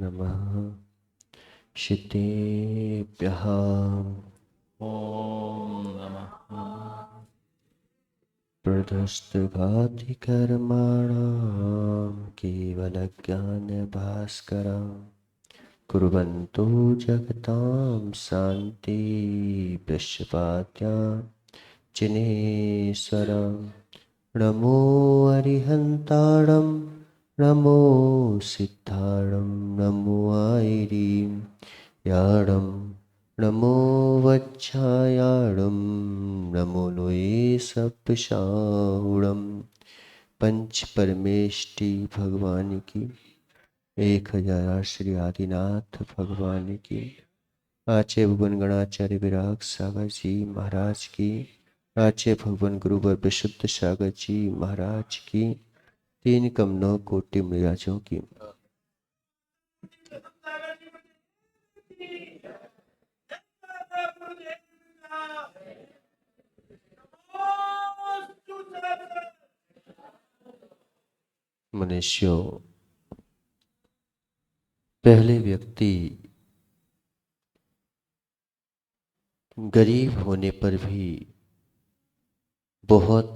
नमः शितेभ्यः। ॐ नमः प्रदस्तघातिकर्माणां केवलज्ञानभास्करं कुर्वन्तो जगतां शान्ति विश्वपात्यां जिनेश्वरं। नमो अरिहन्ताणं नमो सिद्धाणं नमो ऐरीं याणं नमो वज्रायाणं नमो लोये सप्तशाहुणं। पंच परमेष्टि भगवान की 1000 श्री आदिनाथ भगवान की, आचे भगवान गणाचार्य विराग सागर जी महाराज की, आचे भगवान गुरुवर विशुद्ध सागर जी महाराज की, 3 कम 9 कोटि मिराजों की। मनुष्यों, पहले व्यक्ति गरीब होने पर भी बहुत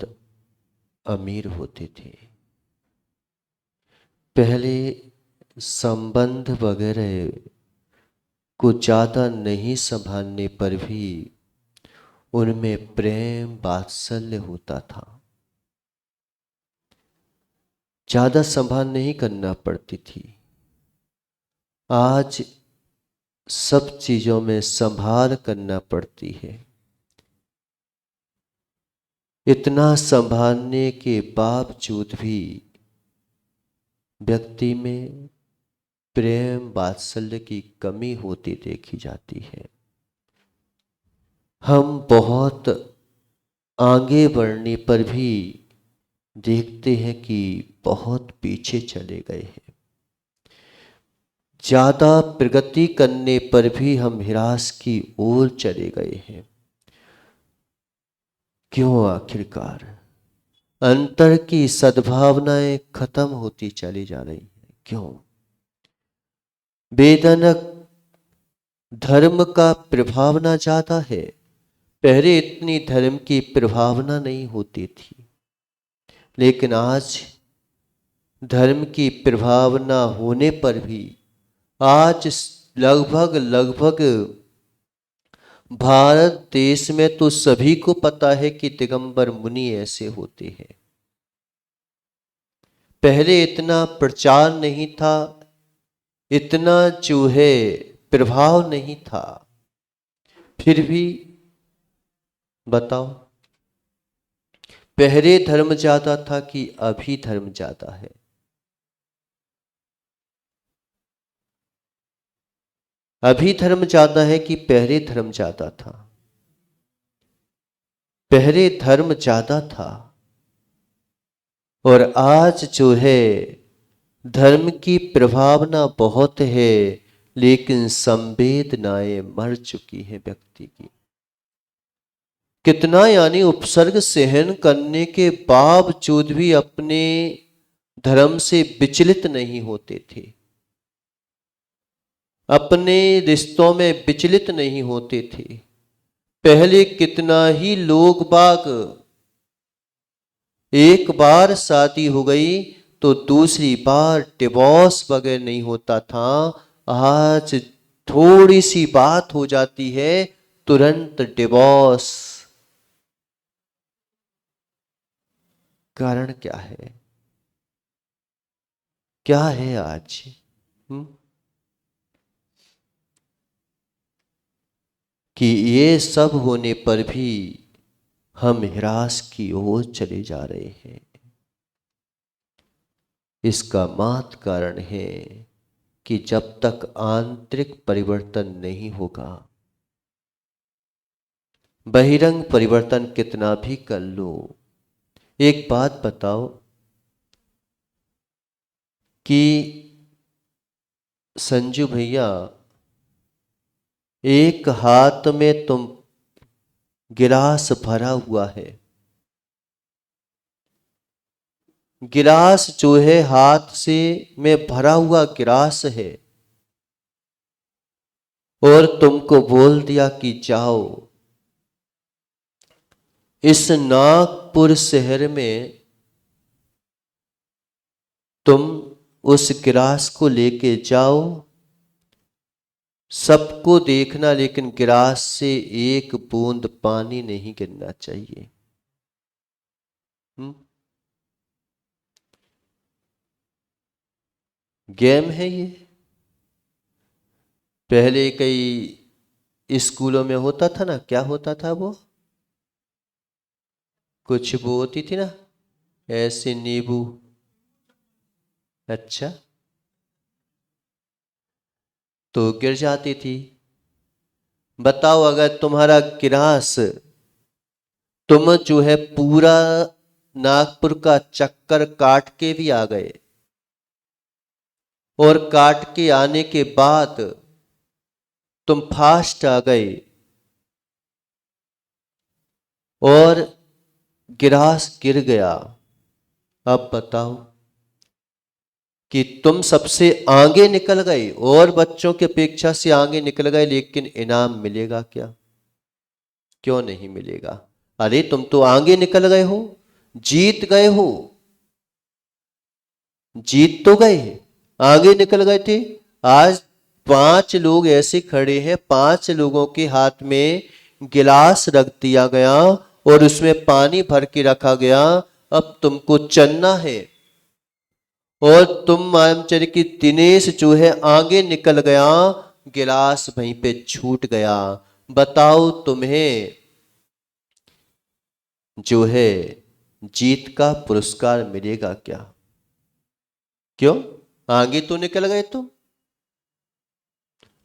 अमीर होते थे। पहले संबंध वगैरह को ज़्यादा नहीं संभालने पर भी उनमें प्रेम वात्सल्य होता था। ज़्यादा संभाल नहीं करना पड़ती थी। आज सब चीज़ों में संभाल करना पड़ती है। इतना संभालने के बावजूद भी व्यक्ति में प्रेम वात्सल्य की कमी होती देखी जाती है। हम बहुत आगे बढ़ने पर भी देखते हैं कि बहुत पीछे चले गए हैं। ज़्यादा प्रगति करने पर भी हम निराश की ओर चले गए हैं। क्यों? आखिरकार अंतर की सद्भावनाएं खत्म होती चली जा रही हैं। क्यों? वेदनक धर्म का प्रभावना ज्यादा है। पहले इतनी धर्म की प्रभावना नहीं होती थी, लेकिन आज धर्म की प्रभावना होने पर भी आज लगभग भारत देश में तो सभी को पता है कि दिगंबर मुनि ऐसे होते हैं। पहले इतना प्रचार नहीं था, इतना जो है प्रभाव नहीं था। फिर भी बताओ, पहले धर्म ज्यादा था कि अभी धर्म ज्यादा है? अभी धर्म ज्यादा है कि पहले धर्म ज्यादा था? पहले धर्म ज्यादा था और आज जो है धर्म की प्रभावना बहुत है, लेकिन संवेदनाएं मर चुकी हैं व्यक्ति की। कितना यानी उपसर्ग सहन करने के बावजूद भी अपने धर्म से विचलित नहीं होते थे, अपने रिश्तों में विचलित नहीं होते थे। पहले कितना ही लोग बाग एक बार शादी हो गई तो दूसरी बार डिवोर्स वगैरह नहीं होता था। आज थोड़ी सी बात हो जाती है, तुरंत डिवोर्स। कारण क्या है? क्या है आज? कि ये सब होने पर भी हम ह्रास की ओर चले जा रहे हैं। इसका मात्र कारण है कि जब तक आंतरिक परिवर्तन नहीं होगा, बहिरंग परिवर्तन कितना भी कर लो। एक बात बताओ कि संजू भैया, एक हाथ में तुम गिलास भरा हुआ है, गिलास जो है हाथ से में भरा हुआ गिलास है, और तुमको बोल दिया कि जाओ इस नागपुर शहर में तुम उस गिलास को लेके जाओ, सबको देखना लेकिन गिलास से एक बूंद पानी नहीं गिरना चाहिए। गेम है ये। पहले कई स्कूलों में होता था ना, क्या होता था वो, कुछ वो होती थी ना ऐसे नींबू, अच्छा, तो गिर जाती थी। बताओ अगर तुम्हारा गिलास, तुम जो है पूरा नागपुर का चक्कर काट के भी आ गए और काट के आने के बाद तुम फास्ट आ गए और गिलास गिर गया, अब बताओ कि तुम सबसे आगे निकल गए और बच्चों की अपेक्षा से आगे निकल गए, लेकिन इनाम मिलेगा क्या? क्यों नहीं मिलेगा? अरे तुम तो आगे निकल गए हो, जीत गए हो, जीत तो गए, आगे निकल गए थे। आज 5 लोग ऐसे खड़े हैं, 5 लोगों के हाथ में गिलास रख दिया गया और उसमें पानी भर के रखा गया। अब तुमको चलना है और तुम मामचर की दिनेश जो है आगे निकल गया, गिलास वहीं पे छूट गया। बताओ तुम्हें जो है जीत का पुरस्कार मिलेगा क्या? क्यों? आगे तो निकल गए, तुम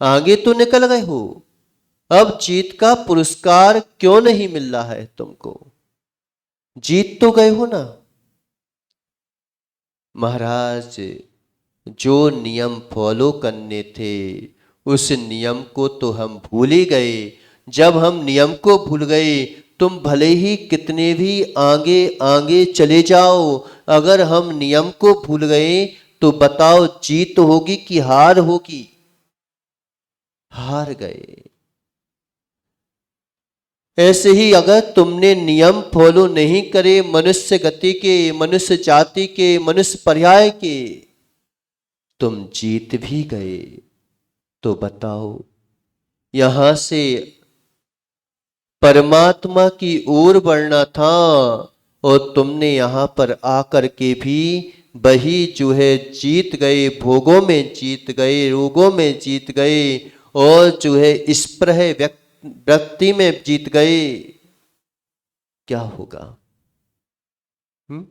आगे तो निकल गए हो, अब जीत का पुरस्कार क्यों नहीं मिल रहा है तुमको? जीत तो गए हो ना। महाराज जो नियम फॉलो करने थे उस नियम को तो हम भूल ही गए। जब हम नियम को भूल गए, तुम भले ही कितने भी आगे आगे चले जाओ, अगर हम नियम को भूल गए तो बताओ जीत होगी कि हार होगी? हार गए। ऐसे ही अगर तुमने नियम फॉलो नहीं करे मनुष्य गति के, मनुष्य जाति के, मनुष्य पर्याय के, तुम जीत भी गए तो बताओ यहां से परमात्मा की ओर बढ़ना था और तुमने यहां पर आकर के भी वही जो है जीत गए, भोगों में जीत गए, रोगों में जीत गए और जो है स्प्रह व्यक्ति में जीत गए। क्या होगा? हुँ?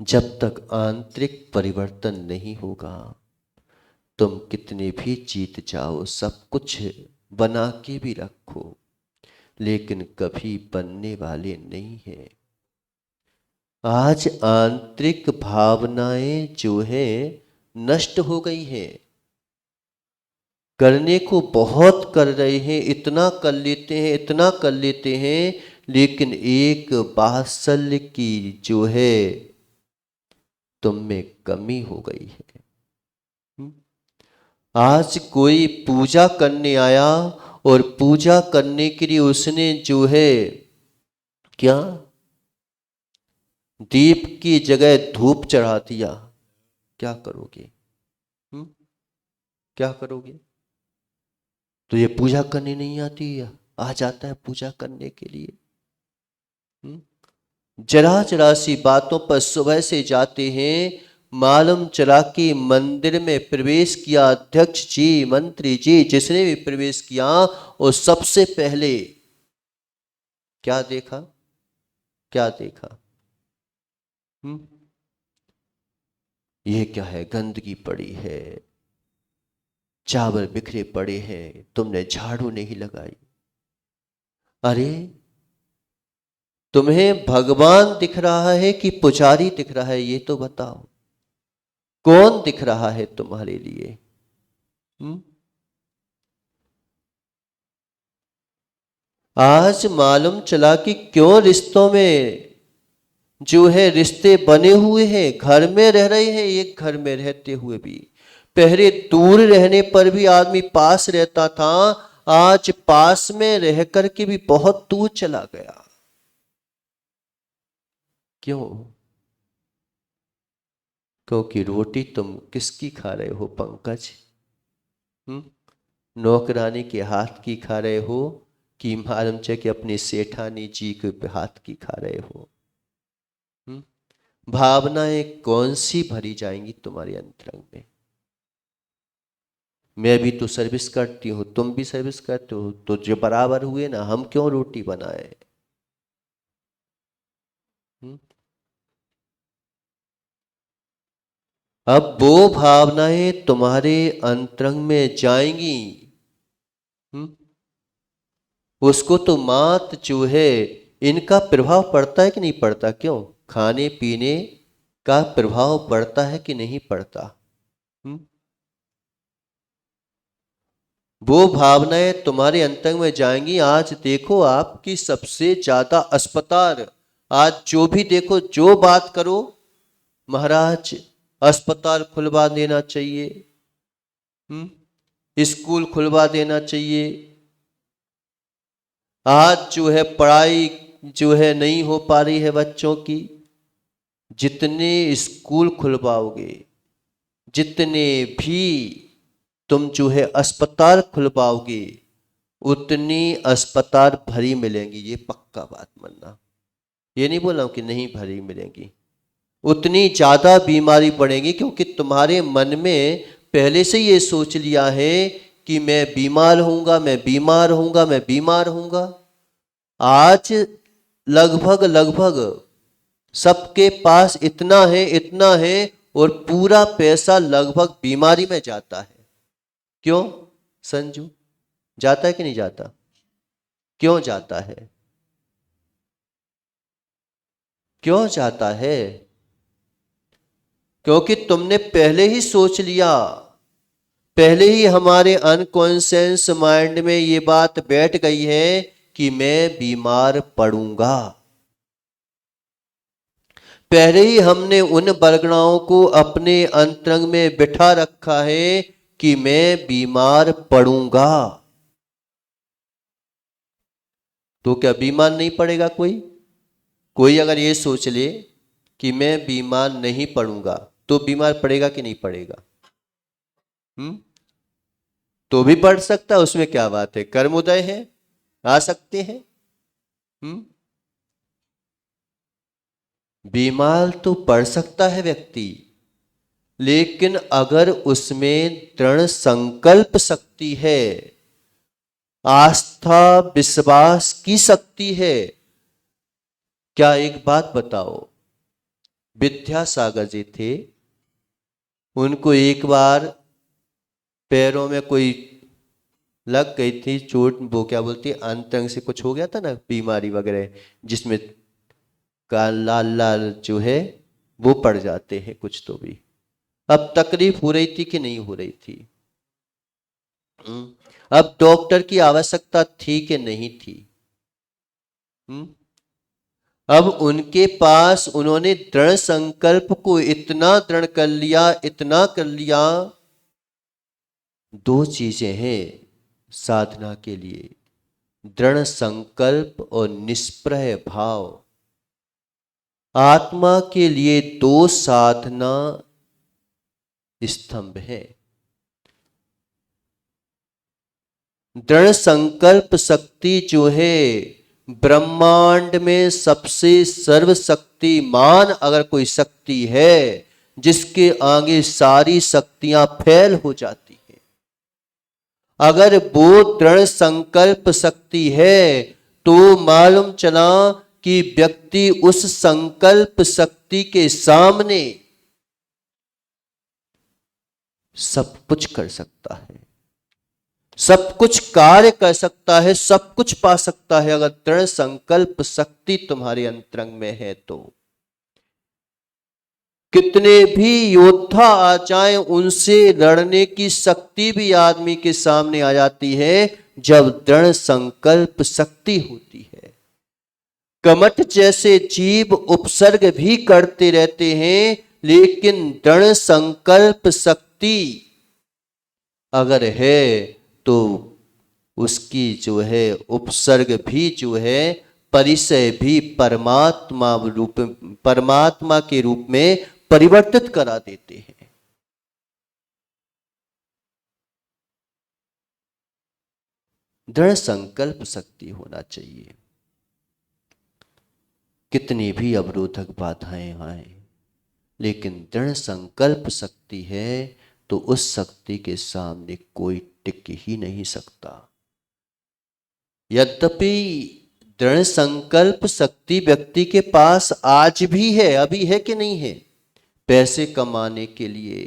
जब तक आंतरिक परिवर्तन नहीं होगा, तुम कितने भी जीत जाओ, सब कुछ बना के भी रखो, लेकिन कभी बनने वाले नहीं है। आज आंतरिक भावनाएं जो है नष्ट हो गई हैं। करने को बहुत कर रहे हैं, इतना कर लेते हैं, इतना कर लेते हैं, लेकिन एक वात्सल्य की जो है तुम में कमी हो गई है। आज कोई पूजा करने आया और पूजा करने के लिए उसने जो है क्या, दीप की जगह धूप चढ़ा दिया, क्या करोगे? क्या करोगे? तो ये पूजा करने नहीं आती है, आ जाता है पूजा करने के लिए। जरा जरा सी बातों पर सुबह से जाते हैं, मालूम चला कि मंदिर में प्रवेश किया अध्यक्ष जी, मंत्री जी, जिसने भी प्रवेश किया और सबसे पहले क्या देखा? क्या देखा? ये क्या है? गंदगी पड़ी है, चावल बिखरे पड़े हैं, तुमने झाड़ू नहीं लगाई। अरे तुम्हें भगवान दिख रहा है कि पुजारी दिख रहा है? ये तो बताओ, कौन दिख रहा है तुम्हारे लिए? आज मालूम चला कि क्यों रिश्तों में जो है रिश्ते बने हुए हैं, घर में रह रहे हैं, एक घर में रहते हुए भी। पहले दूर रहने पर भी आदमी पास रहता था, आज पास में रह करके भी बहुत दूर चला गया। क्यों? क्योंकि रोटी तुम किसकी खा रहे हो पंकज? नौकरानी के हाथ की खा रहे हो कि मालूम चे कि अपनी सेठानी जी के हाथ की खा रहे हो? भावनाएं कौन सी भरी जाएंगी तुम्हारे अंतरंग में? मैं भी तो सर्विस करती हूँ, तुम भी सर्विस करते हो, तो जो बराबर हुए ना, हम क्यों रोटी बनाए? अब वो भावनाएं तुम्हारे अंतरंग में जाएंगी। उसको तो मात जो है, इनका प्रभाव पड़ता है कि नहीं पड़ता? क्यों? खाने पीने का प्रभाव पड़ता है कि नहीं पड़ता? वो भावनाएं तुम्हारे अंतरंग में जाएंगी। आज देखो, आपकी सबसे ज्यादा अस्पताल, आज जो भी देखो, जो बात करो, महाराज अस्पताल खुलवा देना चाहिए, स्कूल खुलवा देना चाहिए। आज जो है पढ़ाई जो है नहीं हो पा रही है बच्चों की, जितने स्कूल खुलवाओगे, जितने भी तुम जो है अस्पताल खुलवाओगे, उतनी अस्पताल भरी मिलेंगी, ये पक्का बात मानना। ये नहीं बोल रहा हूं कि नहीं भरी मिलेंगी, उतनी ज्यादा बीमारी बढ़ेगी, क्योंकि तुम्हारे मन में पहले से ये सोच लिया है कि मैं बीमार होऊंगा, मैं बीमार होऊंगा, मैं बीमार होऊंगा। आज लगभग लगभग सबके पास इतना है, इतना है, और पूरा पैसा लगभग बीमारी में जाता है। क्यों संजू? जाता है कि नहीं जाता? क्यों जाता है? क्यों जाता है? क्योंकि तुमने पहले ही सोच लिया, पहले ही हमारे अनकॉन्शियस माइंड में ये बात बैठ गई है कि मैं बीमार पड़ूंगा। पहले ही हमने उन बरगनाओं को अपने अंतरंग में बिठा रखा है कि मैं बीमार पड़ूंगा। तो क्या बीमार नहीं पड़ेगा कोई? कोई अगर ये सोच ले कि मैं बीमार नहीं पड़ूंगा, तो बीमार पड़ेगा कि नहीं पड़ेगा? तो भी पढ़ सकता है, उसमें क्या बात है, कर्मोदय है, आ सकते हैं। बीमार तो पड़ सकता है व्यक्ति, लेकिन अगर उसमें दृढ़ संकल्प शक्ति है, आस्था विश्वास की शक्ति है। क्या एक बात बताओ, विद्यासागर जी थे, उनको एक बार पैरों में कोई लग गई थी चोट, वो क्या बोलती है, अंतरंग से कुछ हो गया था ना, बीमारी वगैरह, जिसमें का लाल लाल जो है वो पड़ जाते हैं कुछ तो भी। अब तकलीफ हो रही थी कि नहीं हो रही थी? अब डॉक्टर की आवश्यकता थी कि नहीं थी? अब उनके पास उन्होंने दृढ़ संकल्प को इतना दृढ़ कर लिया, इतना कर लिया। दो चीजें हैं साधना के लिए, दृढ़ संकल्प और निष्प्रह भाव। आत्मा के लिए दो साधना स्तंभ है। दृढ़ संकल्प शक्ति जो है, ब्रह्मांड में सबसे सर्वशक्तिमान अगर कोई शक्ति है, जिसके आगे सारी शक्तियां फेल हो जाती है, अगर वो दृढ़ संकल्प शक्ति है, तो मालूम चला कि व्यक्ति उस संकल्प शक्ति के सामने सब कुछ कर सकता है, सब कुछ कार्य कर सकता है, सब कुछ पा सकता है, अगर दृढ़ संकल्प शक्ति तुम्हारे अंतरंग में है तो। कितने भी योद्धा आ जाएं, उनसे लड़ने की शक्ति भी आदमी के सामने आ जाती है जब दृढ़ संकल्प शक्ति होती है। कमठ जैसे जीव उपसर्ग भी करते रहते हैं, लेकिन दृढ़ संकल्प शक्ति अगर है तो उसकी जो है उपसर्ग भी जो है परिचय भी परमात्मा के रूप में परिवर्तित करा देते हैं। दृढ़ संकल्प शक्ति होना चाहिए। कितनी भी अवरोधक बाधाएं आए, लेकिन दृढ़ संकल्प शक्ति है तो उस शक्ति के सामने कोई टिक ही नहीं सकता। यद्यपि दृढ़ संकल्प शक्ति व्यक्ति के पास आज भी है, अभी है कि नहीं है, पैसे कमाने के लिए,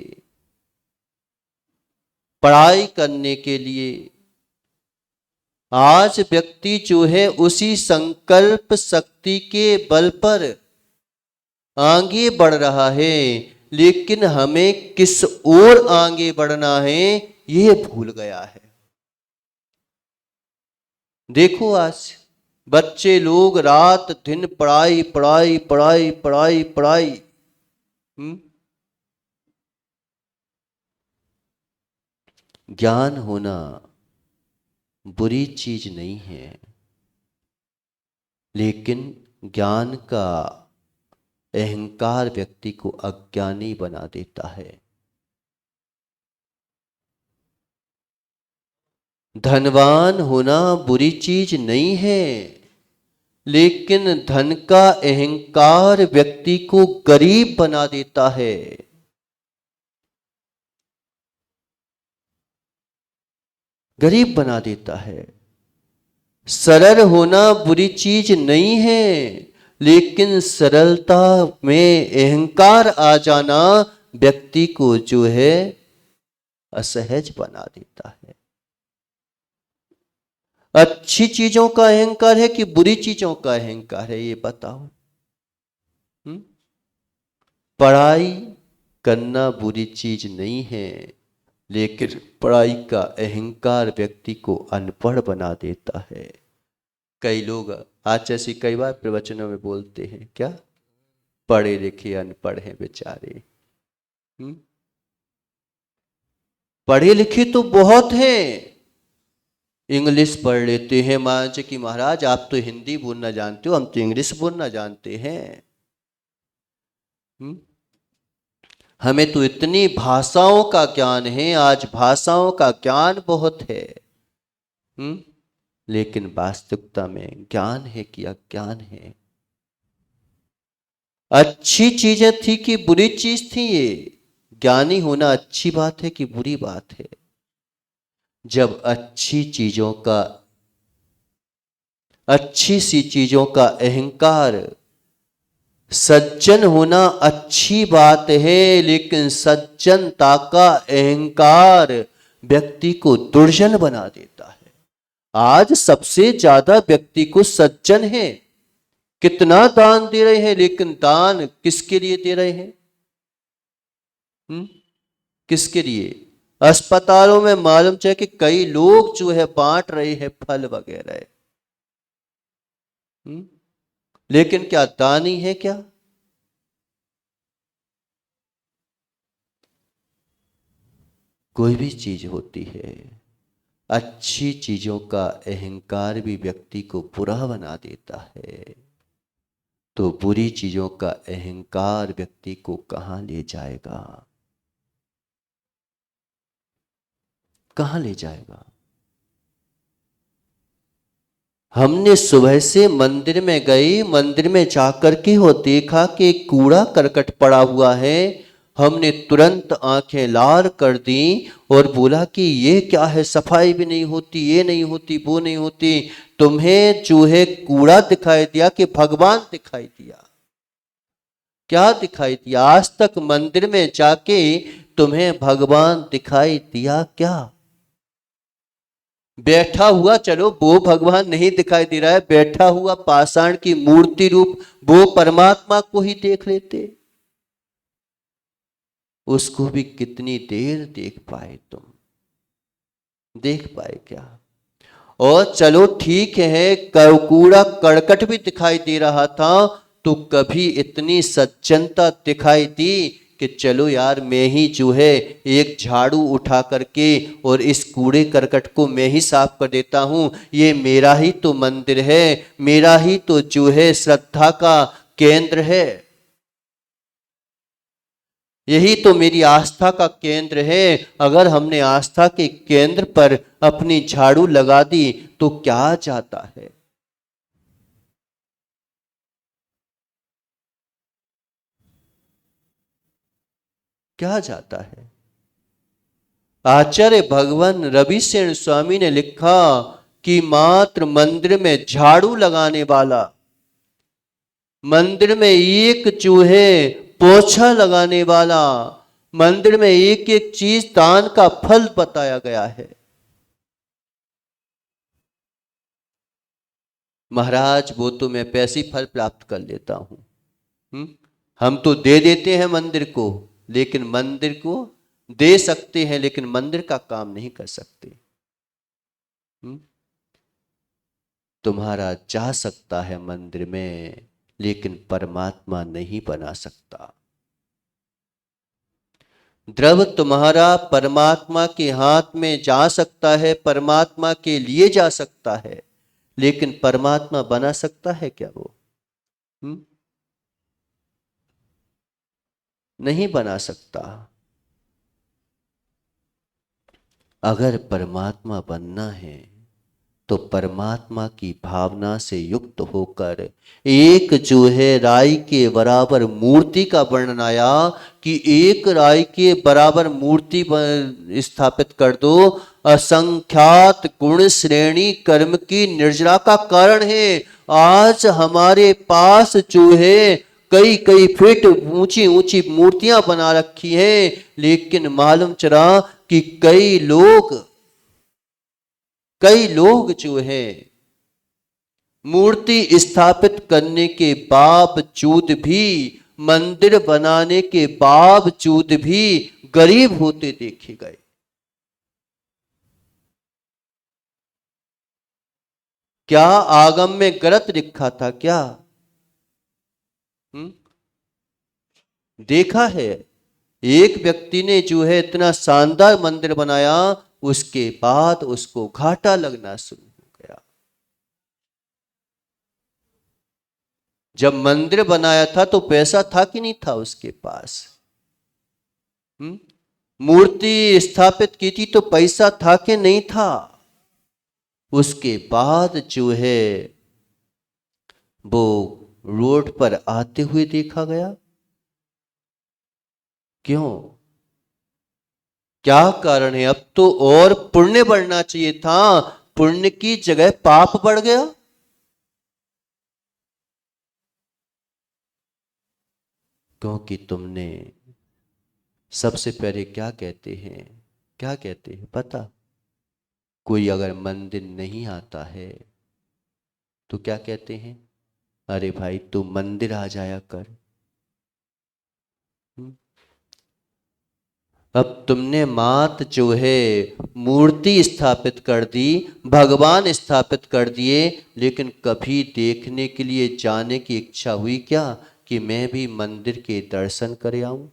पढ़ाई करने के लिए, आज व्यक्ति जो है उसी संकल्प शक्ति के बल पर आगे बढ़ रहा है, लेकिन हमें किस ओर आगे बढ़ना है ये भूल गया है। देखो आज बच्चे लोग रात दिन पढ़ाई पढ़ाई पढ़ाई पढ़ाई पढ़ाई, ज्ञान होना बुरी चीज नहीं है, लेकिन ज्ञान का अहंकार व्यक्ति को अज्ञानी बना देता है। धनवान होना बुरी चीज नहीं है, लेकिन धन का अहंकार व्यक्ति को गरीब बना देता है। गरीब बना देता है। सरल होना बुरी चीज नहीं है, लेकिन सरलता में अहंकार आ जाना व्यक्ति को जो है असहज बना देता है। अच्छी चीजों का अहंकार है कि बुरी चीजों का अहंकार है, ये बताओ। पढ़ाई करना बुरी चीज नहीं है, लेकिन पढ़ाई का अहंकार व्यक्ति को अनपढ़ बना देता है। कई लोग आज जैसे कई बार प्रवचनों में बोलते हैं, क्या पढ़े लिखे अनपढ़ हैं बेचारे। पढ़े लिखे तो बहुत हैं, इंग्लिश पढ़ लेते हैं, मान कि महाराज आप तो हिंदी बोलना जानते हो, हम तो इंग्लिश बोलना जानते हैं। हमें तो इतनी भाषाओं का ज्ञान है, आज भाषाओं का ज्ञान बहुत है, लेकिन वास्तविकता में ज्ञान है कि अज्ञान है। अच्छी चीजें थी कि बुरी चीज थी, ये ज्ञानी होना अच्छी बात है कि बुरी बात है? जब अच्छी सी चीजों का अहंकार, सज्जन होना अच्छी बात है, लेकिन सज्जनता का अहंकार व्यक्ति को दुर्जन बना देता है। आज सबसे ज्यादा व्यक्ति को सज्जन है, कितना दान दे रहे हैं, लेकिन दान किसके लिए दे रहे हैं? किसके लिए? अस्पतालों में मालूम है कि कई लोग जो है बांट रहे हैं फल वगैरह, लेकिन क्या दानी है क्या? कोई भी चीज होती है, अच्छी चीजों का अहंकार भी व्यक्ति को बुरा बना देता है, तो बुरी चीजों का अहंकार व्यक्ति को कहां ले जाएगा? कहां ले जाएगा? हमने सुबह से मंदिर में गए, मंदिर में जाकर के हो देखा कि कूड़ा करकट पड़ा हुआ है, हमने तुरंत आंखें लाल कर दी और बोला कि ये क्या है, सफाई भी नहीं होती, ये नहीं होती, वो नहीं होती। तुम्हें जो है कूड़ा दिखाई दिया कि भगवान दिखाई दिया? क्या दिखाई दिया? आज तक मंदिर में जाके तुम्हें भगवान दिखाई दिया क्या? बैठा हुआ, चलो वो भगवान नहीं दिखाई दे रहा है, बैठा हुआ पाषाण की मूर्ति रूप वो परमात्मा को ही देख लेते, उसको भी कितनी देर देख पाए? तुम देख पाए क्या? और चलो ठीक है, कूड़ा करकट भी दिखाई दे रहा था, तो कभी इतनी सज्जनता दिखाई दी कि चलो यार मैं ही जो है एक झाड़ू उठा करके और इस कूड़े करकट को मैं ही साफ कर देता हूं। ये मेरा ही तो मंदिर है, मेरा ही तो जो है श्रद्धा का केंद्र है, यही तो मेरी आस्था का केंद्र है। अगर हमने आस्था के केंद्र पर अपनी झाड़ू लगा दी तो क्या जाता है? क्या जाता है? आचार्य भगवान रविशेन स्वामी ने लिखा कि मात्र मंदिर में झाड़ू लगाने वाला, मंदिर में एक चूहे पोछा लगाने वाला, मंदिर में एक एक चीज दान का फल बताया गया है। महाराज वो तो मैं पैसे फल प्राप्त कर लेता हूं। हम तो दे देते हैं मंदिर को, लेकिन मंदिर को दे सकते हैं लेकिन मंदिर का काम नहीं कर सकते। तुम्हारा जा सकता है मंदिर में, लेकिन परमात्मा नहीं बना सकता। द्रव तुम्हारा परमात्मा के हाथ में जा सकता है, परमात्मा के लिए जा सकता है, लेकिन परमात्मा बना सकता है क्या वो? नहीं बना सकता। अगर परमात्मा बनना है तो परमात्मा की भावना से युक्त होकर एक जो है राई के बराबर मूर्ति का वर्णन आया कि एक राई के बराबर मूर्ति स्थापित कर दो, असंख्यात गुण श्रेणी कर्म की निर्जरा का कारण है। आज हमारे पास जो है कई कई फीट ऊंची ऊंची मूर्तियां बना रखी हैं, लेकिन मालूम चला कि कई लोग जो है मूर्ति स्थापित करने के बावजूद भी, मंदिर बनाने के बावजूद भी गरीब होते देखे गए। क्या आगम में गलत लिखा था क्या? देखा है एक व्यक्ति ने जो है इतना शानदार मंदिर बनाया, उसके बाद उसको घाटा लगना शुरू हो गया। जब मंदिर बनाया था तो पैसा था कि नहीं था उसके पास? मूर्ति स्थापित की थी तो पैसा था कि नहीं था? उसके बाद जो है वो रोड पर आते हुए देखा गया। क्यों? क्या कारण है? अब तो और पुण्य बढ़ना चाहिए था, पुण्य की जगह पाप बढ़ गया। क्योंकि तुमने सबसे पहले क्या कहते हैं, क्या कहते हैं पता? कोई अगर मंदिर नहीं आता है तो क्या कहते हैं? अरे भाई तू मंदिर आ जाया कर। अब तुमने मात जो है मूर्ति स्थापित कर दी, भगवान स्थापित कर दिए, लेकिन कभी देखने के लिए जाने की इच्छा हुई क्या कि मैं भी मंदिर के दर्शन कर आऊं,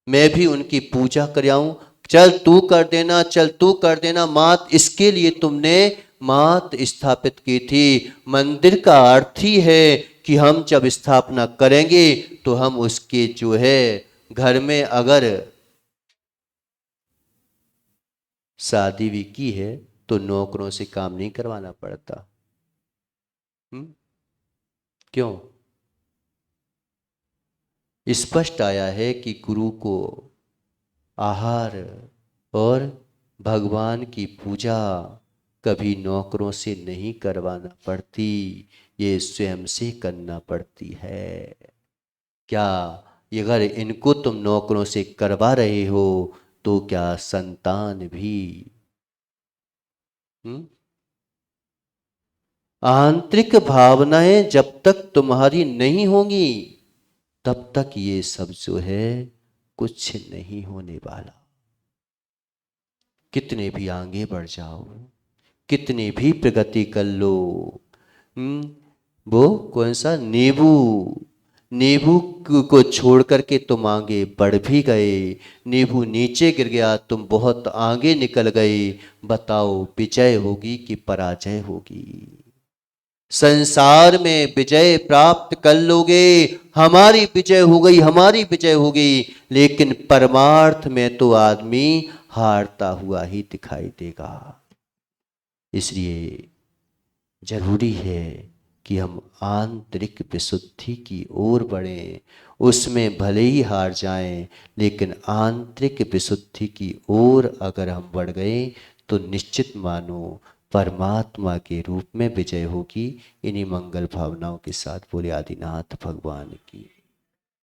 मैं भी उनकी पूजा कर आऊं? चल तू कर देना, चल तू कर देना। मात इसके लिए तुमने मात स्थापित की थी। मंदिर का अर्थ ही है कि हम जब स्थापना करेंगे तो हम उसके जो है घर में अगर शादी भी की है तो नौकरों से काम नहीं करवाना पड़ता। क्यों? स्पष्ट आया है कि गुरु को आहार और भगवान की पूजा कभी नौकरों से नहीं करवाना पड़ती, ये स्वयं से करना पड़ती है। क्या अगर इनको तुम नौकरों से करवा रहे हो तो क्या संतान भी? आंतरिक भावनाएं जब तक तुम्हारी नहीं होंगी तब तक ये सब जो है कुछ नहीं होने वाला। कितने भी आगे बढ़ जाओ, कितनी भी प्रगति कर लो, वो कौन सा नींबू, नींबू को छोड़ करके तुम आगे बढ़ भी गए, नींबू नीचे गिर गया, तुम बहुत आगे निकल गए। बताओ विजय होगी कि पराजय होगी? संसार में विजय प्राप्त कर लोगे, हमारी विजय हो गई, हमारी विजय हो गई, लेकिन परमार्थ में तो आदमी हारता हुआ ही दिखाई देगा। इसलिए जरूरी है कि हम आंतरिक विशुद्धि की ओर बढ़ें। उसमें भले ही हार जाएं, लेकिन आंतरिक विशुद्धि की ओर अगर हम बढ़ गए तो निश्चित मानो परमात्मा के रूप में विजय होगी। इन्हीं मंगल भावनाओं के साथ बोले आदिनाथ भगवान की।